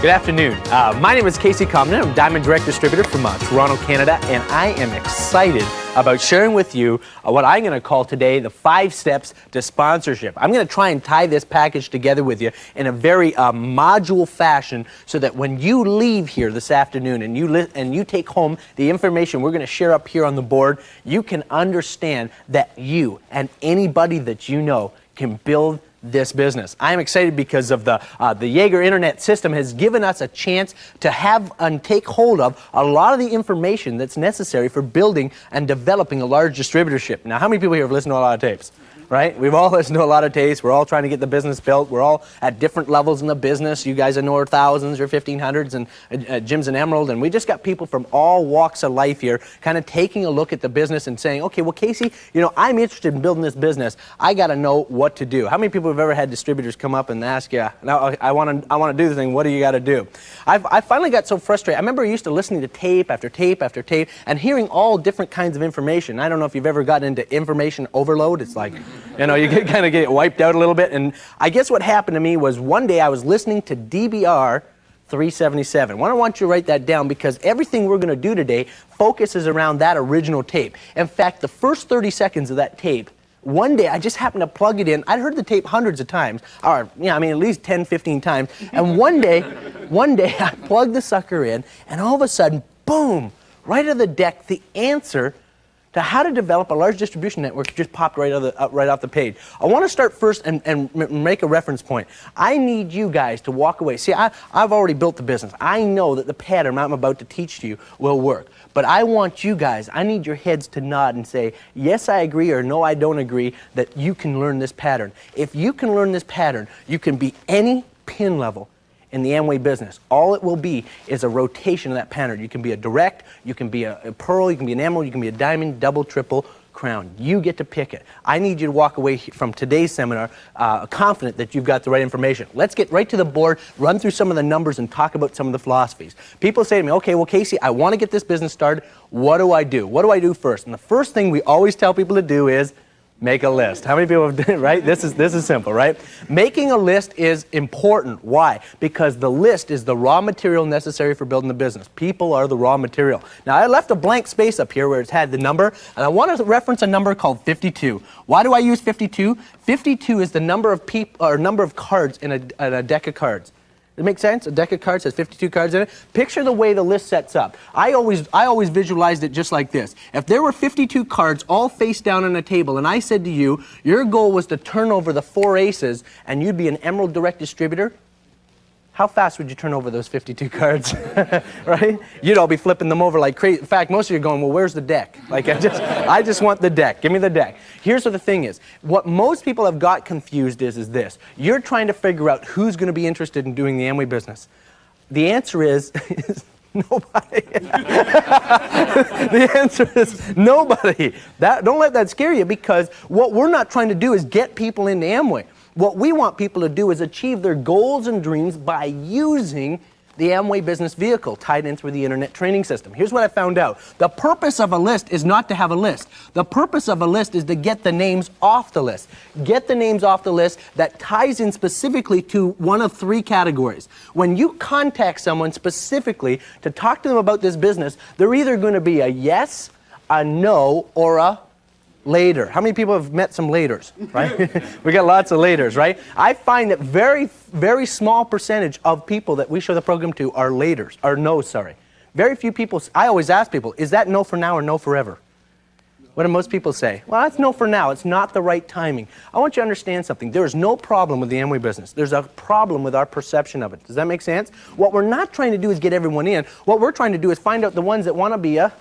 Good afternoon. My name is Casey Combden. I'm Diamond Direct Distributor from Toronto, Canada, and I am excited about sharing with you what I'm going to call today the 5 steps to sponsorship. I'm going to try and tie this package together with you in a very module fashion so that when you leave here this afternoon and you take home the information we're going to share up here on the board, you can understand that you and anybody that you know can build this business. I'm excited because of the Jaeger Internet system has given us a chance to have and take hold of a lot of the information that's necessary for building and developing a large distributorship. Now, how many people here have listened to a lot of tapes? Right? We've all listened to a lot of tapes. We're all trying to get the business built. We're all at different levels in the business. You guys know thousands or 1500s and Jim's and Emerald. And we just got people from all walks of life here kind of taking a look at the business and saying, okay, well, Casey, you know, I'm interested in building this business. I got to know what to do. How many people have ever had distributors come up and ask you, now I want to do the thing. What do you got to do? I finally got so frustrated. I remember I used to listening to tape after tape after tape and hearing all different kinds of information. I don't know if you've ever gotten into information overload. It's like, you know, you kind of get wiped out a little bit. And I guess what happened to me was one day I was listening to DBR 377. I want you to write that down because everything we're going to do today focuses around that original tape. In fact, the first 30 seconds of that tape, one day I just happened to plug it in. I'd heard the tape hundreds of times, or yeah, I mean at least 10, 15 times. And one day I plugged the sucker in, and all of a sudden, boom, right out of the deck, the answer to how to develop a large distribution network just popped right off the page. I want to start first and make a reference point. I need you guys to walk away. See, I've already built the business. I know that the pattern I'm about to teach to you will work. But I want you guys, I need your heads to nod and say, yes, I agree, or no, I don't agree, that you can learn this pattern. If you can learn this pattern, you can be any pin level in the Amway business. All it will be is a rotation of that pattern. You can be a direct, you can be a pearl, you can be an emerald, you can be a diamond, double, triple, crown. You get to pick it. I need you to walk away from today's seminar confident that you've got the right information. Let's get right to the board, run through some of the numbers, and talk about some of the philosophies. People say to me, okay, well, Casey, I want to get this business started. What do I do? What do I do first? And the first thing we always tell people to do is make a list. How many people have done it, right? This is simple, right? Making a list is important. Why? Because the list is the raw material necessary for building the business. People are the raw material. Now, I left a blank space up here where it's had the number, and I want to reference a number called 52. Why do I use 52? 52 is the number of number of cards in a deck of cards. Does it make sense? A deck of cards has 52 cards in it. Picture the way the list sets up. I always visualized it just like this. If there were 52 cards all face down on a table and I said to you, your goal was to turn over the 4 aces and you'd be an Emerald Direct Distributor, how fast would you turn over those 52 cards? Right? You'd all be flipping them over like crazy. In fact, most of you are going, well, where's the deck? Like, I just want the deck. Give me the deck. Here's what the thing is. What most people have got confused is this. You're trying to figure out who's going to be interested in doing the Amway business. The answer is nobody. The answer is nobody. Don't let that scare you, because what we're not trying to do is get people into Amway. What we want people to do is achieve their goals and dreams by using the Amway business vehicle tied in through the internet training system. Here's what I found out. The purpose of a list is not to have a list. The purpose of a list is to get the names off the list. Get the names off the list that ties in specifically to one of 3 categories. When you contact someone specifically to talk to them about this business, they're either going to be a yes, a no, or a later. How many people have met some laters, right? We got lots of laters, right? I find that very small percentage of people that we show the program to are laters, or no, sorry. Very few people, I always ask people, is that no for now or no forever? What do most people say? Well, that's no for now. It's not the right timing. I want you to understand something. There is no problem with the Amway business. There's a problem with our perception of it. Does that make sense? What we're not trying to do is get everyone in. What we're trying to do is find out the ones that want to be a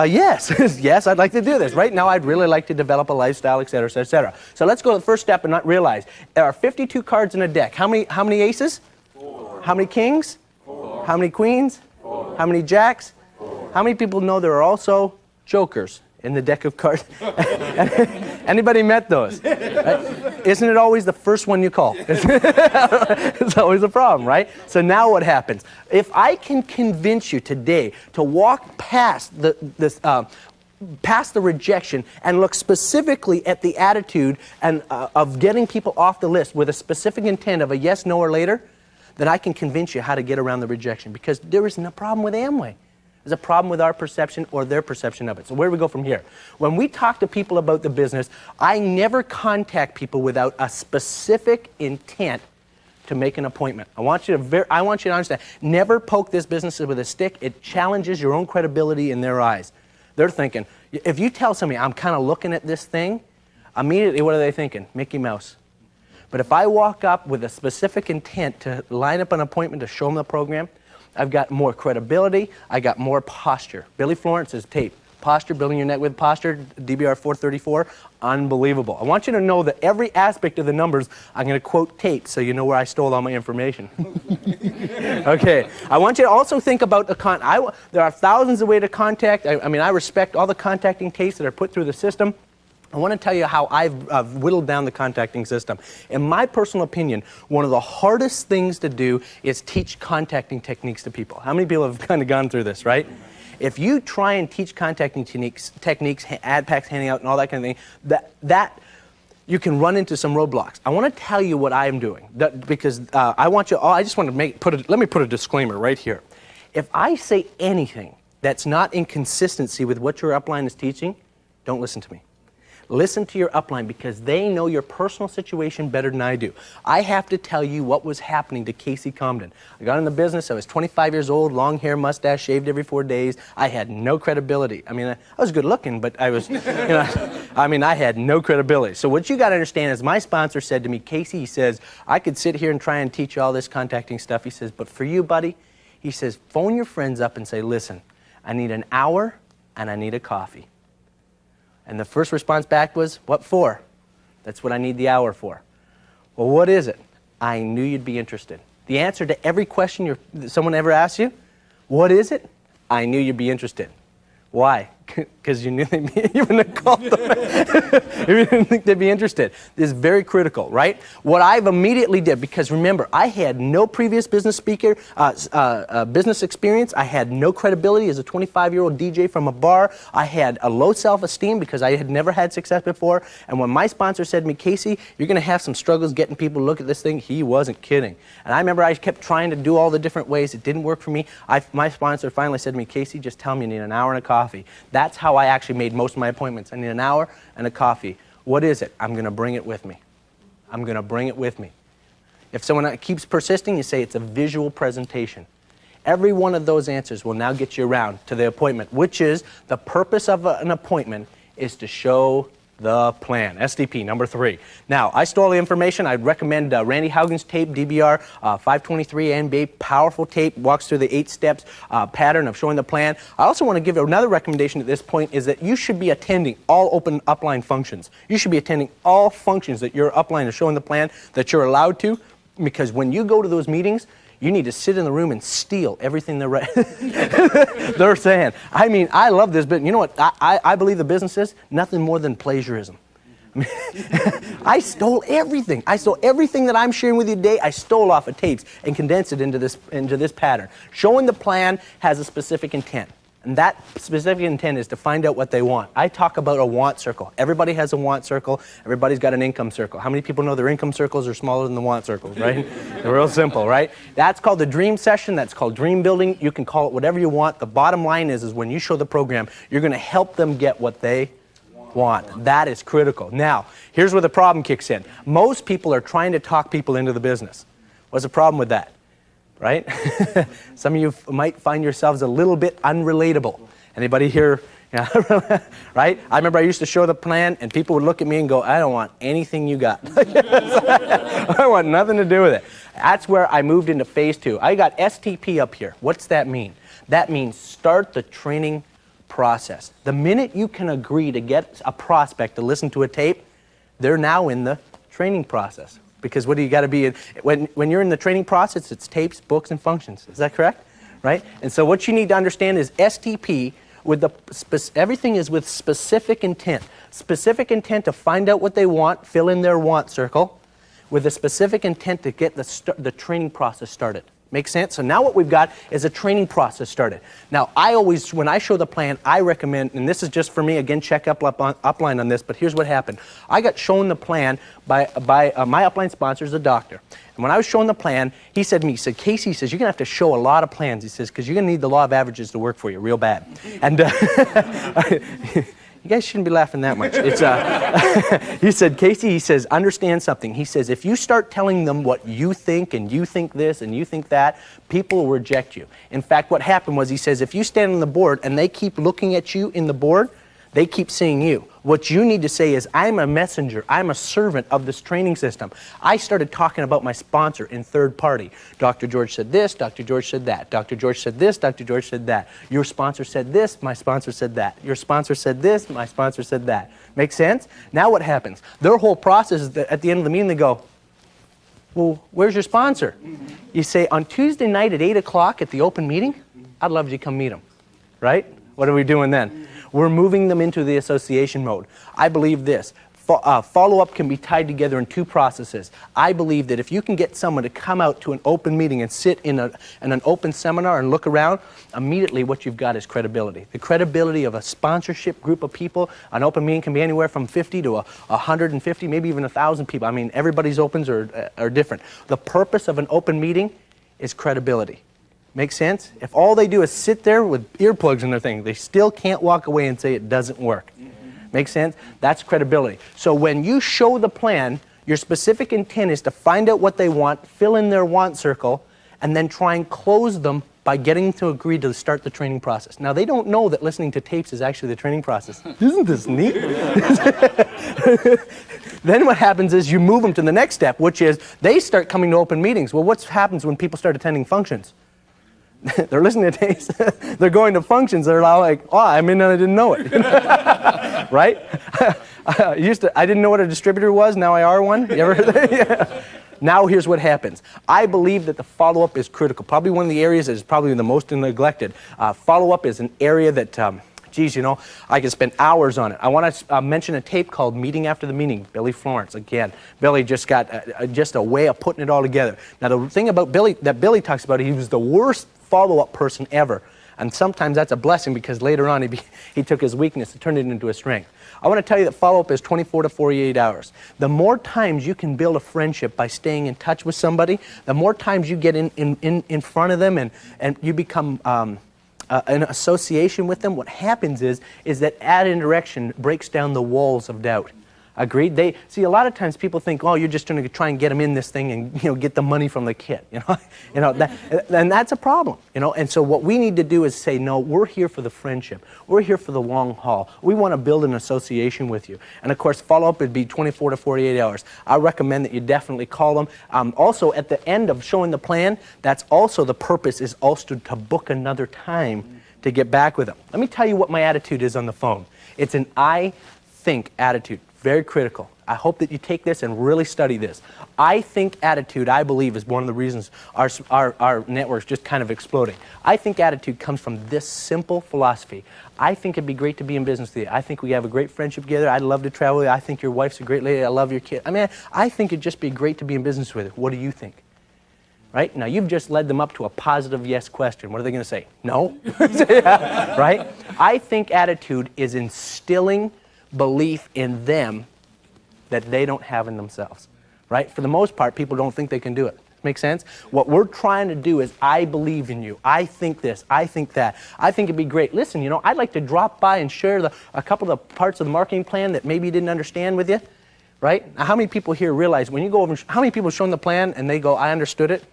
yes. Yes, I'd like to do this. Right now, I'd really like to develop a lifestyle, et cetera, et cetera, et cetera. So let's go to the first step and not realize there are 52 cards in a deck. How many aces? 4. How many kings? 4. How many queens? 4. How many jacks? 4. How many people know there are also jokers in the deck of cards? Anybody met those? Right? Isn't it always the first one you call? It's always a problem, right? So now what happens? If I can convince you today to walk past past the rejection and look specifically at the attitude and of getting people off the list with a specific intent of a yes, no, or later, then I can convince you how to get around the rejection, because there isn't a problem with Amway. There's a problem with our perception or their perception of it. So where do we go from here? When we talk to people about the business, I never contact people without a specific intent to make an appointment. I want you to understand, never poke this business with a stick. It challenges your own credibility in their eyes. They're thinking, if you tell somebody, I'm kind of looking at this thing, immediately what are they thinking? Mickey Mouse. But if I walk up with a specific intent to line up an appointment to show them the program, I've got more credibility, I got more posture. Billy Florence's tape, posture, building your net with posture, DBR 434, unbelievable. I want you to know that every aspect of the numbers, I'm going to quote tape so you know where I stole all my information. Okay, I want you to also think about there are thousands of ways to contact. I mean, I respect all the contacting tapes that are put through the system. I want to tell you how I've whittled down the contacting system. In my personal opinion, one of the hardest things to do is teach contacting techniques to people. How many people have kind of gone through this, right? If you try and teach contacting techniques, ad packs handing out and all that kind of thing, that you can run into some roadblocks. I want to tell you what I'm doing, because I just want to let me put a disclaimer right here. If I say anything that's not in consistency with what your upline is teaching, don't listen to me. Listen to your upline, because they know your personal situation better than I do. I have to tell you what was happening to Casey Combden. I got in the business, I was 25 years old, long hair, mustache, shaved every 4 days. I had no credibility. I mean, I was good looking, but I was, I had no credibility. So what you got to understand is, my sponsor said to me, Casey, he says, I could sit here and try and teach you all this contacting stuff. He says, but for you, buddy, he says, phone your friends up and say, listen, I need an hour and I need a coffee. And the first response back was, what for? That's what I need the hour for. Well, what is it? I knew you'd be interested. The answer to every question someone ever asks you, what is it? I knew you'd be interested. Why? Because you knew you wouldn't have called them if you didn't think they'd be interested. This is very critical, right? What I've immediately did, because remember, I had no previous business business experience. I had no credibility as a 25-year-old DJ from a bar. I had a low self-esteem because I had never had success before. And when my sponsor said to me, Casey, you're going to have some struggles getting people to look at this thing, he wasn't kidding. And I remember I kept trying to do all the different ways. It didn't work for me. My sponsor finally said to me, Casey, just tell me you need an hour and a coffee. That's how I actually made most of my appointments. I need an hour and a coffee. What is it? I'm going to bring it with me. I'm going to bring it with me. If someone keeps persisting, you say it's a visual presentation. Every one of those answers will now get you around to the appointment, which is the purpose of an appointment is to show the plan. SDP, number 3. Now, I stole the information. I'd recommend Randy Haugen's tape, DBR 523 NBA, powerful tape, walks through the 8 steps pattern of showing the plan. I also want to give another recommendation at this point, is that you should be attending all open upline functions. You should be attending all functions that your upline is showing the plan that you're allowed to, because when you go to those meetings, you need to sit in the room and steal everything they're saying. I mean, I love this, but you know what I believe the business is? Nothing more than plagiarism. I mean, I stole everything. I stole everything that I'm sharing with you today. I stole off of tapes and condensed it into this pattern. Showing the plan has a specific intent. And that specific intent is to find out what they want. I talk about a want circle. Everybody has a want circle. Everybody's got an income circle. How many people know their income circles are smaller than the want circles, right? They're real simple, right? That's called the dream session. That's called dream building. You can call it whatever you want. The bottom line is when you show the program, you're going to help them get what they want. That is critical. Now, here's where the problem kicks in. Most people are trying to talk people into the business. What's the problem with that? Right? Some of you might find yourselves a little bit unrelatable. Anybody here? Yeah, right? I remember I used to show the plan and people would look at me and go, I don't want anything you got. I want nothing to do with it. That's where I moved into phase 2. I got STP up here. What's that mean? That means start the training process. The minute you can agree to get a prospect to listen to a tape, they're now in the training process. Because what do you got to be in? When you're in the training process, it's tapes, books, and functions. Is that correct? Right? And so what you need to understand is STP, everything is with specific intent. Specific intent to find out what they want, fill in their want circle, with a specific intent to get the training process started. Make sense? So now what we've got is a training process started. Now, when I show the plan, I recommend, and this is just for me, again, check upline on this, but here's what happened. I got shown the plan by my upline sponsor is a doctor. And when I was showing the plan, he said to me, he said, Casey, he says, you're going to have to show a lot of plans. He says, because you're going to need the law of averages to work for you real bad. And you guys shouldn't be laughing that much. He said, Casey, he says, understand something. He says, if you start telling them what you think and you think this and you think that, people will reject you. In fact, what happened was, he says, if you stand on the board and they keep looking at you in the board, they keep seeing you. What you need to say is, I'm a messenger. I'm a servant of this training system. I started talking about my sponsor in third party. Dr. George said this, Dr. George said that. Dr. George said this, Dr. George said that. Your sponsor said this, my sponsor said that. Your sponsor said this, my sponsor said that. Make sense? Now what happens? Their whole process is that at the end of the meeting they go, well, where's your sponsor? You say, on Tuesday night at 8 o'clock at the open meeting, I'd love you to come meet him. Right? What are we doing then? We're moving them into the association mode. I believe this. Follow-up can be tied together in two processes. I believe that if you can get someone to come out to an open meeting and sit in an open seminar and look around, immediately what you've got is credibility. The credibility of a sponsorship group of people. An open meeting can be anywhere from 50 to 150, maybe even 1,000 people. I mean, everybody's opens are different. The purpose of an open meeting is credibility. Make sense? If all they do is sit there with earplugs in their thing, they still can't walk away and say it doesn't work. Make sense? That's credibility. So when you show the plan, your specific intent is to find out what they want, fill in their want circle, and then try and close them by getting them to agree to start the training process. Now, they don't know that listening to tapes is actually the training process. Isn't this neat? Then what happens is you move them to the next step, which is they start coming to open meetings. Well, what happens when people start attending functions? They're listening to tapes. They're going to functions. They're all like, oh, I mean, I didn't know it. Right? I didn't know what a distributor was. Now I are one. You ever heard that? Yeah. Now here's what happens. I believe that the follow-up is critical. Probably one of the areas that is probably the most neglected. Follow-up is an area that, geez, you know, I could spend hours on it. I want to mention a tape called Meeting After the Meeting, Billy Florence. Again, Billy just got just a way of putting it all together. Now, the thing about Billy, that Billy talks about, he was the worst follow-up person ever. And sometimes that's a blessing because later on he took his weakness and turned it into a strength. I want to tell you that follow-up is 24 to 48 hours. The more times you can build a friendship by staying in touch with somebody, the more times you get in front of them and you become an association with them, what happens is that interaction breaks down the walls of doubt. Agreed? See, a lot of times people think, oh, you're just going to try and get them in this thing and, you know, get the money from the kit. And that's a problem. And so what we need to do is say, no, we're here for the friendship. We're here for the long haul. We want to build an association with you. And of course, follow-up would be 24 to 48 hours. I recommend that you definitely call them. Also, at the end of showing the plan, that's also the purpose is also to book another time to get back with them. Let me tell you what my attitude is on the phone. It's an I think attitude. Very critical. I hope that you take this and really study this. I think attitude, I believe, is one of the reasons our network's just kind of exploding. I think attitude comes from this simple philosophy. I think it'd be great to be in business with you. I think we have a great friendship together. I'd love to travel with you. I think your wife's a great lady. I love your kid. I mean, I think it'd just be great to be in business with you. What do you think? Right? Now, you've just led them up to a positive yes question. What are they going to say? No? Yeah. Right? I think attitude is instilling belief in them that they don't have in themselves, right? For the most part, people don't think they can do it. Make sense? What we're trying to do is, I believe in you. I think this. I think that. I think it'd be great. Listen, you know, I'd like to drop by and share a couple of the parts of the marketing plan that maybe you didn't understand with you, right? Now, how many people here realize when you go over, how many people have shown the plan and they go, I understood it?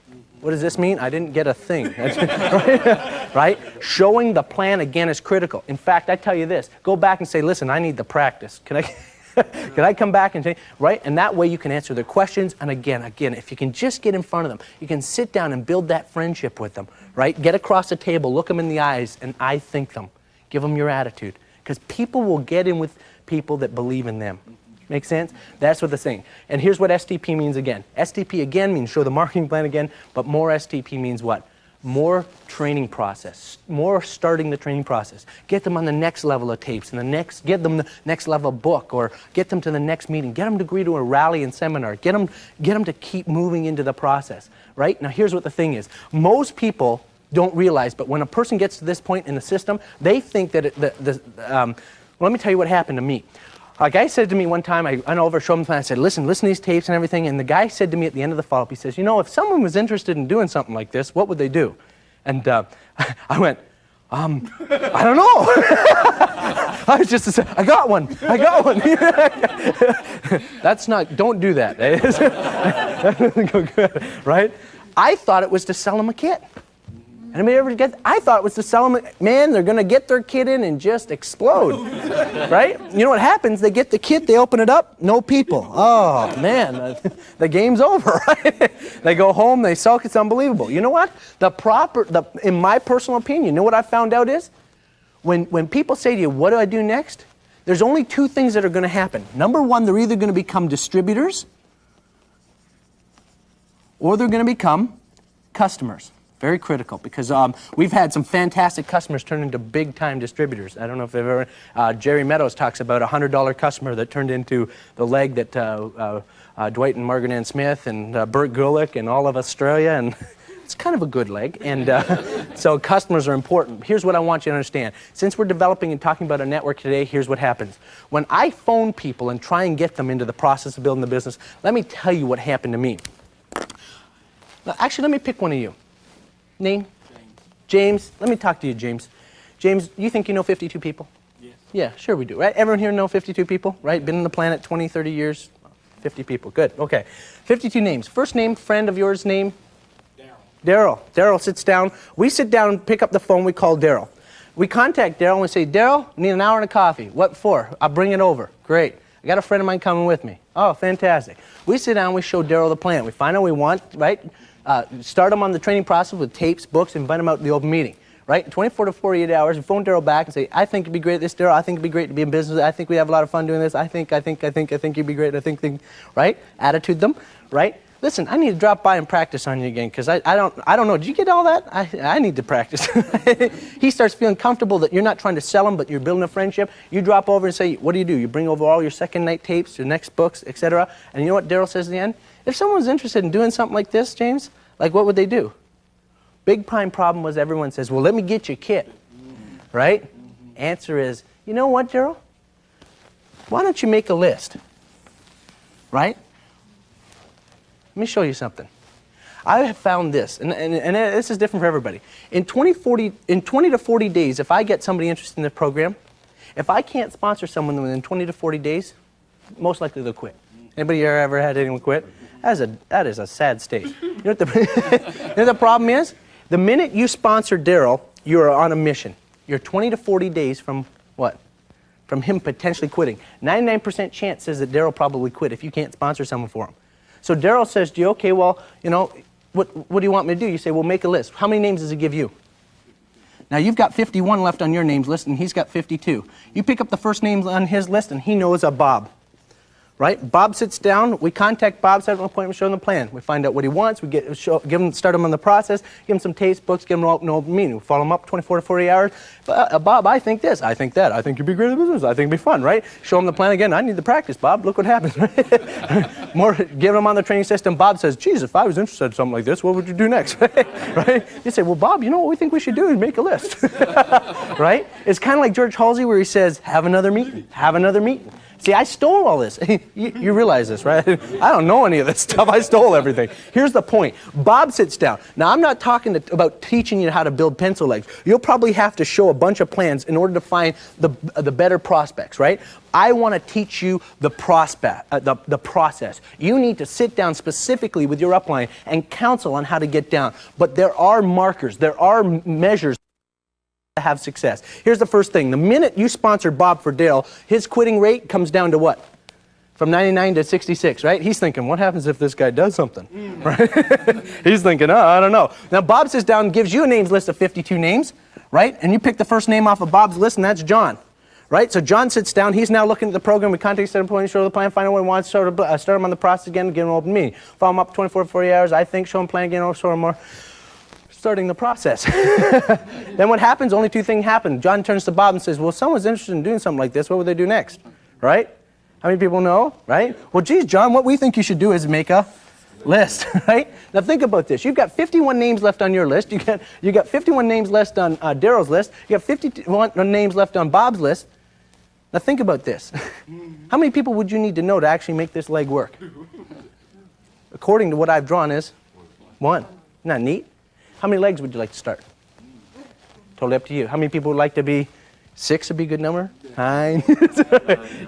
What does this mean? I didn't get a thing. Right? Showing the plan, again, is critical. In fact, I tell you this. Go back and say, listen, I need the practice. Can I come back and say, right? And that way you can answer their questions. And again, if you can just get in front of them, you can sit down and build that friendship with them, right? Get across the table, look them in the eyes, and I think them. Give them your attitude. Because people will get in with people that believe in them. Make sense? That's what they're saying. And here's what STP means again. STP again means show the marketing plan again, but more STP means what? more training process, more starting the training process. Get them on the next level of tapes and get them the next level book, or get them to the next meeting. Get them to agree to a rally and seminar. Get them to keep moving into the process, right? Now here's what the thing is. Most people don't realize, but when a person gets to this point in the system, they think that well, let me tell you what happened to me. A guy said to me one time, I went over, showed him the plan, I said, listen to these tapes and everything, and the guy said to me at the end of the follow-up, he says, you know, if someone was interested in doing something like this, what would they do? And I went, I don't know. I was just, I got one. That's not, don't do that. That doesn't go good, right? I thought it was to sell them a kit. Anybody ever get? I thought it was to sell them. Man, they're going to get their kit in and just explode, right? You know what happens? They get the kit, they open it up, no people. Oh man, the game's over, right? They go home, they sulk. It's unbelievable. You know what? In my personal opinion, you know what I found out is, when people say to you, "What do I do next?" There's only two things that are going to happen. Number one, they're either going to become distributors, or they're going to become customers. Very critical, because we've had some fantastic customers turn into big-time distributors. I don't know if they've ever, Jerry Meadows talks about a $100 customer that turned into the leg that Dwight and Margaret Ann Smith and Bert Gulick and all of Australia, and it's kind of a good leg. And so customers are important. Here's what I want you to understand. Since we're developing and talking about a network today, here's what happens. When I phone people and try and get them into the process of building the business, let me tell you what happened to me. Now, actually, let me pick one of you. Name? James. Let me talk to you, James. James, you think you know 52 people? Yes. Yeah, sure we do, right? Everyone here know 52 people, right? Been on the planet 20, 30 years? 50 people. Good. Okay. 52 names. First name, friend of yours, name? Daryl. Daryl sits down. We sit down and pick up the phone. We call Daryl. We contact Daryl and we say, Daryl, I need an hour and a coffee. What for? I'll bring it over. Great. I got a friend of mine coming with me. Oh, fantastic. We sit down, we show Daryl the plan. We find out what we want, right? Start them on the training process with tapes, books, invite them out to the open meeting, right? In 24 to 48 hours, we phone Daryl back and say, I think it'd be great at this, Daryl. I think it'd be great to be in business. I think we'd have a lot of fun doing this. I think you'd be great. I think, right? Attitude them, right? Listen, I need to drop by and practice on you again, because I don't know. Did you get all that? I need to practice. He starts feeling comfortable that you're not trying to sell him, but you're building a friendship. You drop over and say, what do? You bring over all your second night tapes, your next books, etc. And you know what Daryl says at the end? If someone was interested in doing something like this, James, like what would they do? Big prime problem was everyone says, well, let me get you a kit, right? Answer is, you know what, Daryl? Why don't you make a list, right? Let me show you something. I have found this, and this is different for everybody. In 20 to 40 days, if I get somebody interested in the program, if I can't sponsor someone within 20 to 40 days, most likely they'll quit. Anybody here ever had anyone quit? That is a sad state. You know what the problem is? The minute you sponsor Daryl, you are on a mission. You're 20 to 40 days from what? From him potentially quitting. 99% chance says that Daryl probably quit if you can't sponsor someone for him. So Daryl says to you, okay, well, you know, what do you want me to do? You say, well, make a list. How many names does he give you? Now, you've got 51 left on your names list, and he's got 52. You pick up the first names on his list, and he knows a Bob. Right? Bob sits down. We contact Bob, set up an appointment, show him the plan. We find out what he wants. We start him on the process, give him some tapes, books, give him an open meeting. We follow him up 24 to 48 hours. Bob, I think this. I think that. I think you'd be great at business. I think it'd be fun, right? Show him the plan again. I need the practice, Bob. Look what happens. More, give him on the training system. Bob says, geez, if I was interested in something like this, what would you do next? Right? You say, well, Bob, you know what we think we should do is make a list. Right? It's kind of like George Halsey where he says, have another meeting. Have another meeting. See, I stole all this. You realize this, right? I don't know any of this stuff. I stole everything. Here's the point. Bob sits down. Now, I'm not talking about teaching you how to build pencil legs. You'll probably have to show a bunch of plans in order to find the better prospects, right? I want to teach you the process. You need to sit down specifically with your upline and counsel on how to get down. But there are markers. There are measures to have success. Here's the first thing. The minute you sponsor Bob for Dale, his quitting rate comes down to what? From 99 to 66, right? He's thinking, what happens if this guy does something? Right? He's thinking, oh, I don't know. Now, Bob sits down and gives you a names list of 52 names, right? And you pick the first name off of Bob's list, and that's John. Right? So John sits down. He's now looking at the program. We contact, set up appointment, show the plan, find out what he wants, start him on the process again, give him an open meeting. Follow him up 24 to 48 hours. I think, show him plan again, show him more. starting the process. Then what happens? Only two things happen. John turns to Bob and says, well, if someone's interested in doing something like this, what would they do next? Right? How many people know? Right? Well, geez, John, what we think you should do is make a list, right? Now think about this. You've got 51 names left on your list. You got 51 names left on Daryl's list. You got 51 names left on Bob's list. Now think about this. How many people would you need to know to actually make this leg work? According to what I've drawn is 1. Isn't that neat? How many legs would you like to start? Totally up to you. How many people would like to be 6 would be a good number? 9.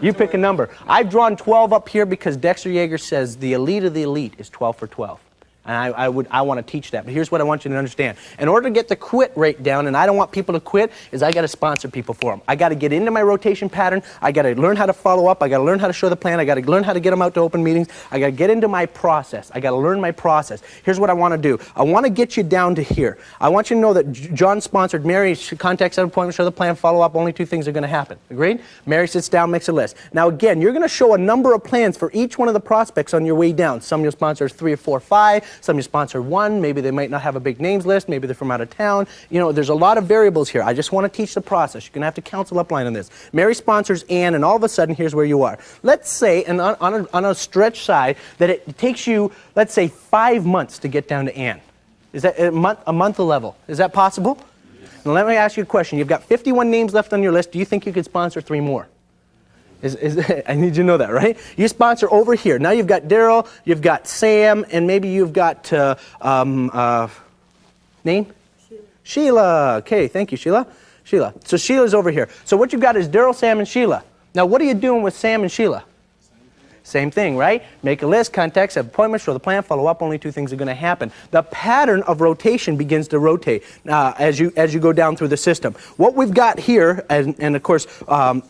You pick a number. I've drawn 12 up here because Dexter Yeager says the elite of the elite is 12 for 12. And I want to teach that. But here's what I want you to understand. In order to get the quit rate down, and I don't want people to quit, is I got to sponsor people for them. I got to get into my rotation pattern. I got to learn how to follow up. I got to learn how to show the plan. I got to learn how to get them out to open meetings. I got to get into my process. I got to learn my process. Here's what I want to do. I want to get you down to here. I want you to know that John sponsored Mary, contact, set appointment, show the plan, follow up. Only 2 things are going to happen. Agreed? Mary sits down, makes a list. Now again, you're going to show a number of plans for each one of the prospects on your way down. Some you'll sponsor 3 or 4 or 5. Some you sponsor 1, maybe they might not have a big names list, maybe they're from out of town. You know, there's a lot of variables here. I just want to teach the process. You're going to have to counsel upline on this. Mary sponsors Ann, and all of a sudden, here's where you are. Let's say, and on a stretch side, that it takes you, let's say, 5 months to get down to Ann. Is that a month level? Is that possible? Now let me ask you a question. You've got 51 names left on your list. Do you think you could sponsor 3 more? I need you to know that, right? You sponsor over here. Now you've got Daryl, you've got Sam, and maybe you've got, name? Sheila. Okay, thank you, Sheila. So Sheila's over here. So what you've got is Daryl, Sam, and Sheila. Now what are you doing with Sam and Sheila? Same thing, right? Make a list, contact, set appointments, show the plan, follow up. Only 2 things are going to happen. The pattern of rotation begins to rotate as you go down through the system. What we've got here, and of course,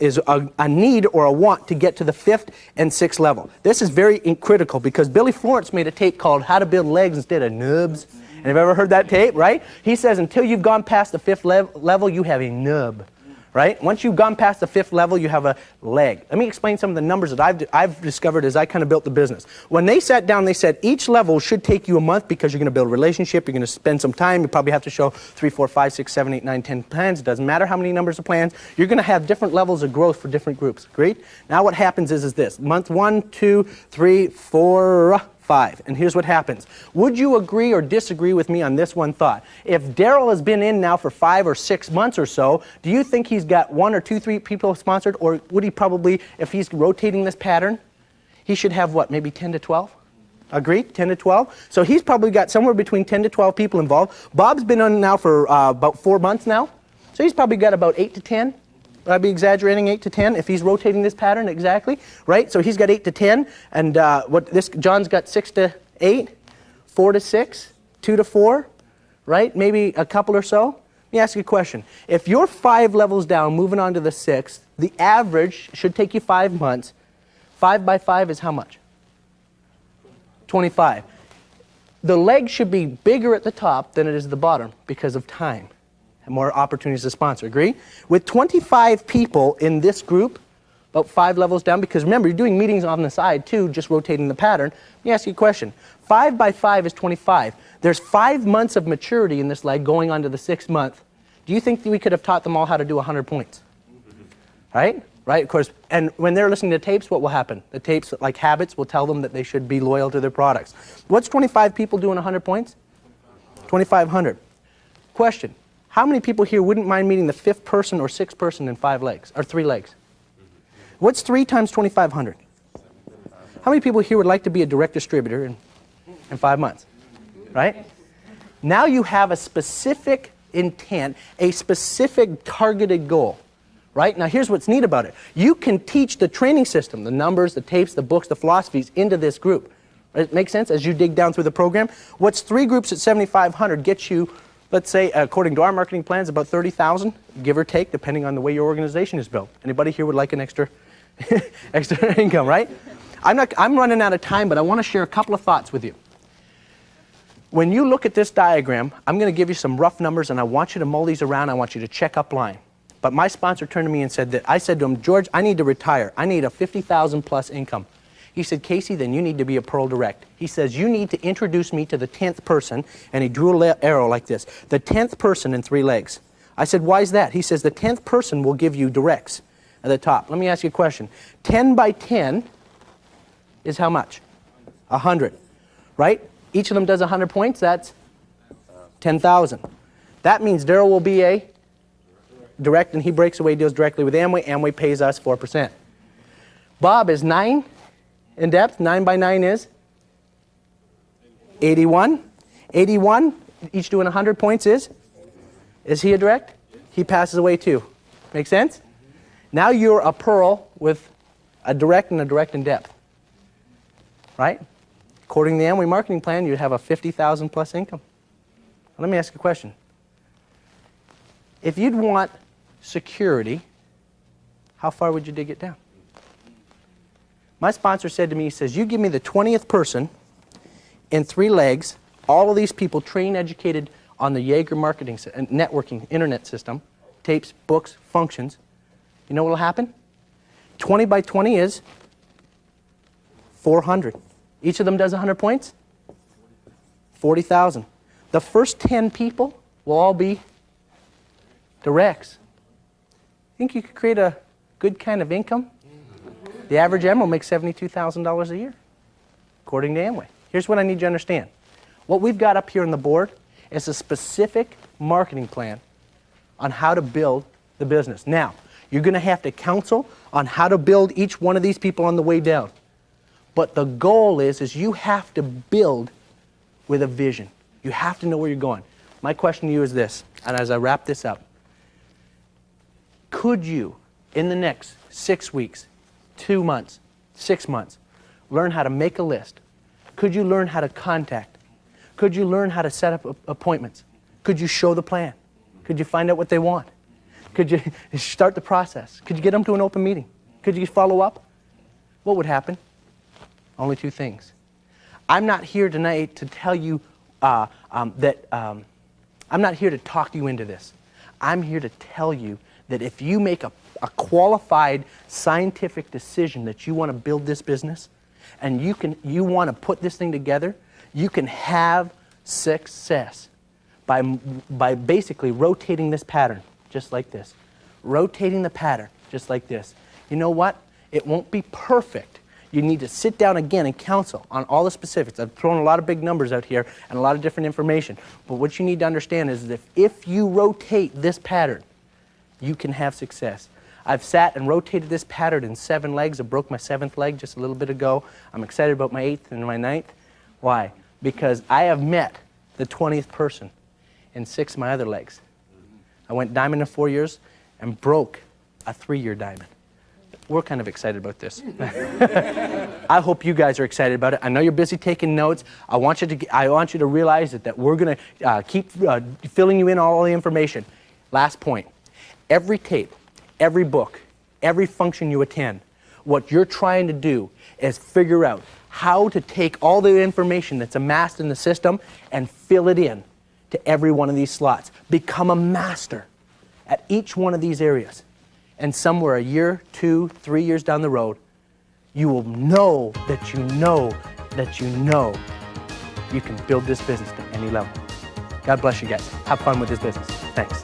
is a need or a want to get to the 5th and 6th level. This is very critical because Billy Florence made a tape called How to Build Legs Instead of Nubs. And have you ever heard that tape, right? He says until you've gone past the 5th level, you have a nub. Right? Once you've gone past the 5th level, you have a leg. Let me explain some of the numbers that I've discovered as I kind of built the business. When they sat down, they said each level should take you a month because you're going to build a relationship, you're going to spend some time, you probably have to show 3, 4, 5, 6, 7, 8, 9, 10 plans. It doesn't matter how many numbers of plans. You're going to have different levels of growth for different groups. Agreed? Now what happens is this. Month 1, 2, 3, 4, 5. And here's what happens. Would you agree or disagree with me on this one thought? If Daryl has been in now for 5 or 6 months or so, do you think he's got 1 or 2, 3 people sponsored? Or would he probably, if he's rotating this pattern, he should have what, maybe 10 to 12? Agreed? 10 to 12? So he's probably got somewhere between 10 to 12 people involved. Bob's been on now for about 4 months now. So he's probably got about 8 to 10. Would I be exaggerating 8 to 10 if he's rotating this pattern exactly? Right? So he's got 8 to 10, and John's got 6 to 8, 4 to 6, 2 to 4, right? Maybe a couple or so. Let me ask you a question. If you're 5 levels down, moving on to the 6th, the average should take you 5 months. 5 by 5 is how much? 25. The leg should be bigger at the top than it is at the bottom because of time. And more opportunities to sponsor. Agree? With 25 people in this group, about 5 levels down, because remember, you're doing meetings on the side too, just rotating the pattern. Let me ask you a question. 5 by 5 is 25. There's 5 months of maturity in this leg going on to the 6th month. Do you think that we could have taught them all how to do 100 points? Right? Right, of course. And when they're listening to tapes, what will happen? The tapes, like habits, will tell them that they should be loyal to their products. What's 25 people doing 100 points? 2,500. Question. How many people here wouldn't mind meeting the 5th person or 6th person in 5 legs, or 3 legs? What's 3 times 2,500? How many people here would like to be a direct distributor in 5 months? Right? Now you have a specific intent, a specific targeted goal. Right? Now here's what's neat about it. You can teach the training system, the numbers, the tapes, the books, the philosophies into this group. It makes sense as you dig down through the program? What's 3 groups at 7,500 gets you, let's say, according to our marketing plans, about 30,000, give or take, depending on the way your organization is built. Anybody here would like an extra income, right? I'm running out of time, but I want to share a couple of thoughts with you. When you look at this diagram, I'm going to give you some rough numbers, and I want you to mull these around. I want you to check up line. But my sponsor turned to me and said that, I said to him, George, I need to retire. I need a 50,000 plus income. He said, Casey, then you need to be a Pearl Direct. He says, you need to introduce me to the 10th person, and he drew an arrow like this. The 10th person in 3 legs. I said, why is that? He says, the 10th person will give you directs at the top. Let me ask you a question. 10 by 10 is how much? 100, right? Each of them does 100 points. That's 10,000. That means Daryl will be a direct, and he breaks away, deals directly with Amway. Amway pays us 4%. Bob is 9 in depth. 9 by 9 is 81. 81, each doing 100 points is he a direct? He passes away too. Make sense? Now you're a Pearl with a direct in depth. Right? According to the Amway marketing plan, you'd have a 50,000 plus income. Let me ask you a question. If you'd want security, how far would you dig it down? My sponsor said to me, he says, you give me the 20th person in 3 legs, all of these people trained, educated on the Jaeger marketing and networking internet system, tapes, books, functions. You know what will happen? 20 by 20 is 400. Each of them does 100 points? 40,000. The first 10 people will all be directs. Think you could create a good kind of income? The average M will make $72,000 a year, according to Amway. Here's what I need you to understand. What we've got up here on the board is a specific marketing plan on how to build the business. Now, you're going to have to counsel on how to build each one of these people on the way down. But the goal is you have to build with a vision. You have to know where you're going. My question to you is this, and as I wrap this up, could you, in the next 6 weeks, 2 months, 6 months, learn how to make a list? Could you learn how to contact? Could you learn how to set up appointments? Could you show the plan? Could you find out what they want? Could you start the process? Could you get them to an open meeting? Could you follow up? What would happen? Only 2 things. I'm not here tonight to tell you I'm not here to talk you into this. I'm here to tell you that if you make a qualified scientific decision that you want to build this business and you want to put this thing together, you can have success by basically rotating this pattern just like this. Rotating the pattern just like this. You know what? It won't be perfect. You need to sit down again and counsel on all the specifics. I've thrown a lot of big numbers out here and a lot of different information. But what you need to understand is that if you rotate this pattern, you can have success. I've sat and rotated this pattern in 7 legs. I broke my 7th leg just a little bit ago. I'm excited about my 8th and my 9th. Why? Because I have met the 20th person in 6 of my other legs. I went diamond in 4 years and broke a 3-year diamond. We're kind of excited about this. I hope you guys are excited about it. I know you're busy taking notes. I want you to realize that we're going to keep filling you in all the information. Last point. Every tape, every book, every function you attend, what you're trying to do is figure out how to take all the information that's amassed in the system and fill it in to every one of these slots. Become a master at each one of these areas. And somewhere a year, 2, 3 years down the road, you will know that you know that you know you can build this business to any level. God bless you guys. Have fun with this business. Thanks.